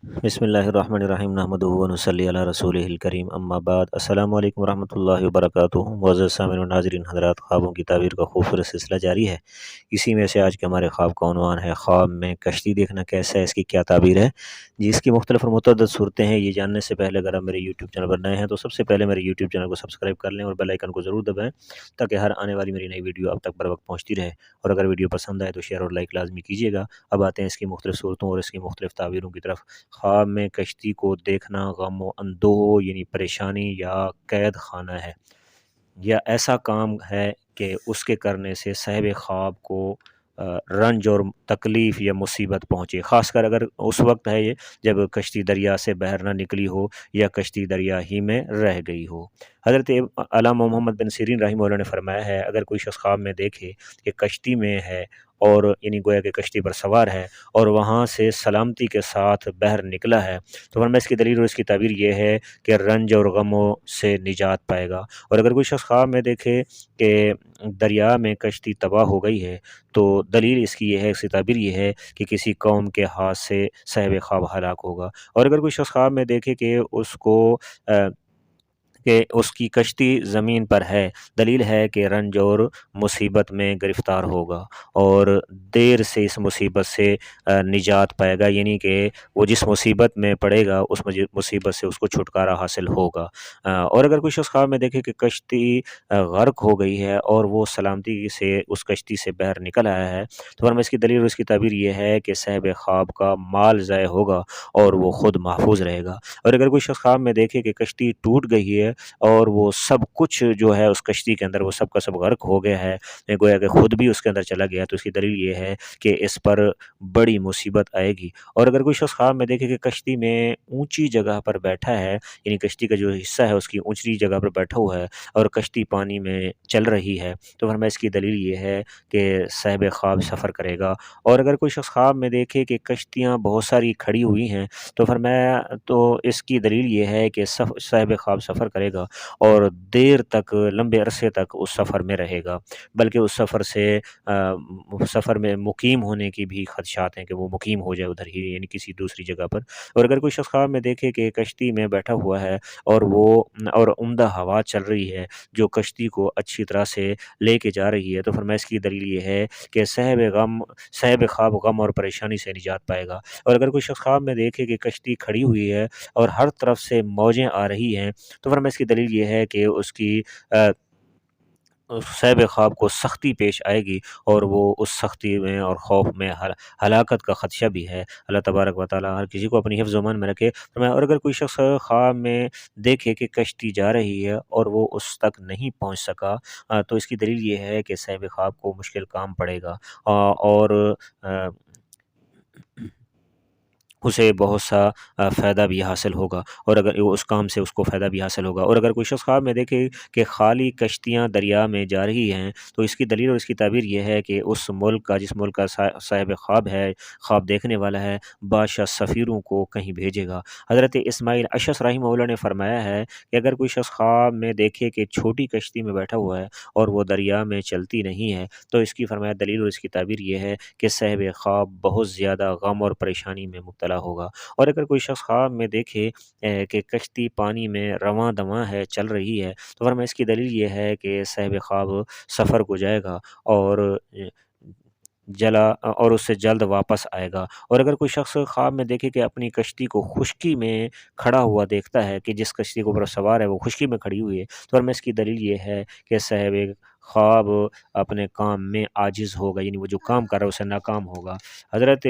بسم اللہ الرحمن الرحیم نحمدہ و نصلی علی رسولہ الکریم اما بعد السلام علیکم ورحمۃ اللہ وبرکاتہ۔ معزز سامعین و ناظرین حضرات، خوابوں کی تعبیر کا خوبصورت سلسلہ جاری ہے۔ اسی میں سے آج کے ہمارے خواب کا عنوان ہے خواب میں کشتی دیکھنا کیسا ہے، اس کی کیا تعبیر ہے۔ اس کی مختلف اور متعدد صورتیں ہیں۔ یہ جاننے سے پہلے اگر آپ میرے یوٹیوب چینل پر نئے ہیں تو سب سے پہلے میرے یوٹیوب چینل کو سبسکرائب کر لیں اور بیل آئیکن کو ضرور دبائیں تاکہ ہر آنے والی میری نئی ویڈیو اب تک بر وقت پہنچتی رہے، اور اگر ویڈیو پسند آئے تو شیئر اور لائک لازمی کیجیے گا۔ اب آتے ہیں اس کی مختلف صورتوں اور اس کی مختلف تعبیروں کی طرف۔ خواب میں کشتی کو دیکھنا غم و اندوہ یعنی پریشانی یا قید خانہ ہے، یا ایسا کام ہے کہ اس کے کرنے سے صاحب خواب کو رنج اور تکلیف یا مصیبت پہنچے، خاص کر اگر اس وقت ہے یہ جب کشتی دریا سے باہر نہ نکلی ہو یا کشتی دریا ہی میں رہ گئی ہو۔ حضرت علامہ محمد بن سیرین رحمہ اللہ نے فرمایا ہے، اگر کوئی شخص خواب میں دیکھے کہ کشتی میں ہے اور یعنی گویا کہ کشتی پر سوار ہے اور وہاں سے سلامتی کے ساتھ باہر نکلا ہے، تو فرمایا اس کی دلیل اور اس کی تعبیر یہ ہے کہ رنج اور غموں سے نجات پائے گا۔ اور اگر کوئی شخص خواب میں دیکھے کہ دریا میں کشتی تباہ ہو گئی ہے تو دلیل اس کی یہ ہے، اس کی تعبیر یہ ہے کہ کسی قوم کے ہاتھ سے صاحب خواب ہلاک ہوگا۔ اور اگر کوئی شخص خواب میں دیکھے کہ اس کی کشتی زمین پر ہے، دلیل ہے کہ رنج اور مصیبت میں گرفتار ہوگا اور دیر سے اس مصیبت سے نجات پائے گا، یعنی کہ وہ جس مصیبت میں پڑے گا اس مصیبت سے اس کو چھٹکارا حاصل ہوگا۔ اور اگر کوئی شخص خواب میں دیکھے کہ کشتی غرق ہو گئی ہے اور وہ سلامتی سے اس کشتی سے باہر نکل آیا ہے، تو فرمایا اس کی دلیل اور اس کی تعبیر یہ ہے کہ صاحب خواب کا مال ضائع ہوگا اور وہ خود محفوظ رہے گا۔ اور اگر کوئی شخص خواب میں دیکھے کہ کشتی ٹوٹ گئی ہے اور وہ سب کچھ جو ہے اس کشتی کے اندر وہ سب کا سب غرق ہو گیا ہے، گویا کہ خود بھی اس کے اندر چلا گیا، تو اس کی دلیل یہ ہے کہ اس پر بڑی مصیبت آئے گی۔ اور اگر کوئی شخص خواب میں دیکھے کہ کشتی میں اونچی جگہ پر بیٹھا ہے، یعنی کشتی کا جو حصہ ہے اس کی اونچی جگہ پر بیٹھا ہوا ہے اور کشتی پانی میں چل رہی ہے، تو فرمایا اس کی دلیل یہ ہے کہ صاحب خواب سفر کرے گا۔ اور اگر کوئی شخص خواب میں دیکھے کہ کشتیاں بہت ساری کھڑی ہوئی ہیں، تو فرمایا تو اس کی دلیل یہ ہے کہ صاحب خواب سفر کرے گا اور دیر تک، لمبے عرصے تک اس سفر میں رہے گا، بلکہ اس سفر میں مقیم ہونے کی بھی خدشات ہیں کہ وہ مقیم ہو جائے ادھر ہی، یعنی کسی دوسری جگہ پر۔ اور اگر کوئی شخص خواب میں دیکھے کہ کشتی میں بیٹھا ہوا ہے اور عمدہ ہوا چل رہی ہے جو کشتی کو اچھی طرح سے لے کے جا رہی ہے، تو فرمایا اس کی دلیل یہ ہے کہ صاحب خواب غم اور پریشانی سے نجات پائے گا۔ اور اگر کوئی شخص خواب میں دیکھے کہ کشتی کھڑی ہوئی ہے اور ہر طرف سے موجیں آ رہی ہیں، تو فرمایا اس کی دلیل یہ ہے کہ اس کی صاحب خواب کو سختی پیش آئے گی اور وہ اس سختی میں اور خوف میں ہلاکت کا خدشہ بھی ہے۔ اللہ تبارک و تعالی ہر کسی کو اپنی حفظ و امان میں رکھے۔ اور اگر کوئی شخص خواب میں دیکھے کہ کشتی جا رہی ہے اور وہ اس تک نہیں پہنچ سکا، تو اس کی دلیل یہ ہے کہ صاحب خواب کو مشکل کام پڑے گا اور اسے بہت سا فائدہ بھی حاصل ہوگا، اور اگر اس کام سے اس کو فائدہ بھی حاصل ہوگا۔ اور اگر کوئی شخص خواب میں دیکھے کہ خالی کشتیاں دریا میں جا رہی ہیں، تو اس کی دلیل اور اس کی تعبیر یہ ہے کہ اس ملک کا، جس ملک کا صاحب خواب ہے، خواب دیکھنے والا ہے، بادشاہ سفیروں کو کہیں بھیجے گا۔ حضرت اسماعیل اشعث رحمہ اللہ نے فرمایا ہے کہ اگر کوئی شخص خواب میں دیکھے کہ چھوٹی کشتی میں بیٹھا ہوا ہے اور وہ دریا میں چلتی نہیں ہے، تو اس کی فرمایا دلیل اور اس کی تعبیر یہ ہے کہ صاحب خواب بہت زیادہ غم اور پریشانی میں مبتلا ہوگا۔ اور اگر کوئی شخص خواب میں دیکھے کہ کشتی پانی میں رواں دواں ہے، چل رہی ہے، تو فرمایا اس کی دلیل یہ ہے کہ صاحب خواب سفر کو جائے گا اور اس سے جلد واپس آئے گا۔ اور اگر کوئی شخص خواب میں دیکھے کہ اپنی کشتی کو خشکی میں کھڑا ہوا دیکھتا ہے، کہ جس کشتی کے اوپر سوار ہے وہ خشکی میں کھڑی ہوئی ہے، تو فرمایا اس کی دلیل یہ ہے کہ صاحب خواب اپنے کام میں عاجز ہوگا، یعنی وہ جو کام کر رہا ہے اسے ناکام ہوگا۔ حضرت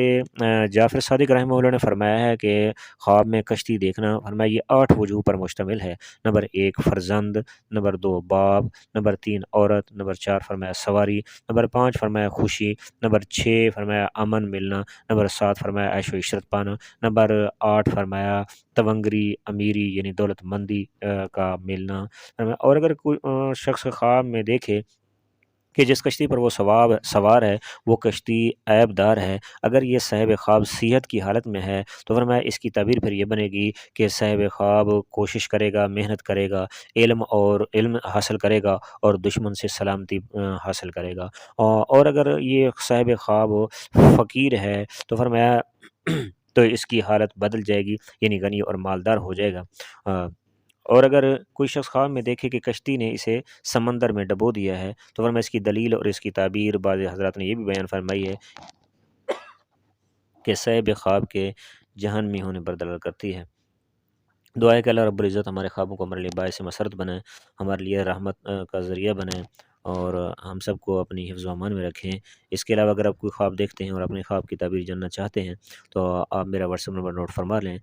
جعفر صادق رحمہ اللہ نے فرمایا ہے کہ خواب میں کشتی دیکھنا، فرمایا یہ 8 وجوہ پر مشتمل ہے۔ نمبر 1 فرزند، نمبر 2 باپ، نمبر 3 عورت، نمبر 4 فرمایا سواری، نمبر 5 فرمایا خوشی، نمبر 6 فرمایا امن ملنا، نمبر 7 فرمایا عیش و عشرت پانا، نمبر 8 فرمایا تونگری امیری یعنی دولت مندی کا ملنا۔ اور اگر کوئی شخص خواب میں دیکھے کہ جس کشتی پر وہ سوار ہے وہ کشتی عیب دار ہے، اگر یہ صاحب خواب صحت کی حالت میں ہے، تو فرمایا اس کی تعبیر پھر یہ بنے گی کہ صاحب خواب کوشش کرے گا، محنت کرے گا، علم حاصل کرے گا اور دشمن سے سلامتی حاصل کرے گا۔ اور اگر یہ صاحب خواب فقیر ہے تو فرمایا تو اس کی حالت بدل جائے گی، یعنی غنی اور مالدار ہو جائے گا۔ آ، اور اگر کوئی شخص خواب میں دیکھے کہ کشتی نے اسے سمندر میں ڈبو دیا ہے، تو ورنہ اس کی دلیل اور اس کی تعبیر بعض حضرات نے یہ بھی بیان فرمائی ہے کہ صاحب خواب کے جہنمی ہونے پر دلالت کرتی ہے۔ دعا ہے کہ اللہ رب العزت ہمارے خوابوں کو ہمارے لیے باعث مسرت بنائے، ہمارے لیے رحمت کا ذریعہ بنائے، اور ہم سب کو اپنی حفظ و امان میں رکھیں۔ اس کے علاوہ اگر آپ کوئی خواب دیکھتے ہیں اور اپنے خواب کی تعبیر جاننا چاہتے ہیں تو آپ میرا واٹس ایپ نمبر نوٹ فرما لیں،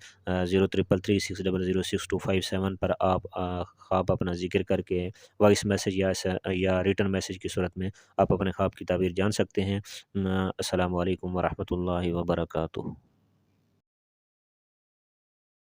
0333600627 پر آپ خواب اپنا ذکر کر کے وائس میسیج یا ریٹن میسیج کی صورت میں آپ اپنے خواب کی تعبیر جان سکتے ہیں۔ السلام علیکم ورحمۃ اللہ وبرکاتہ۔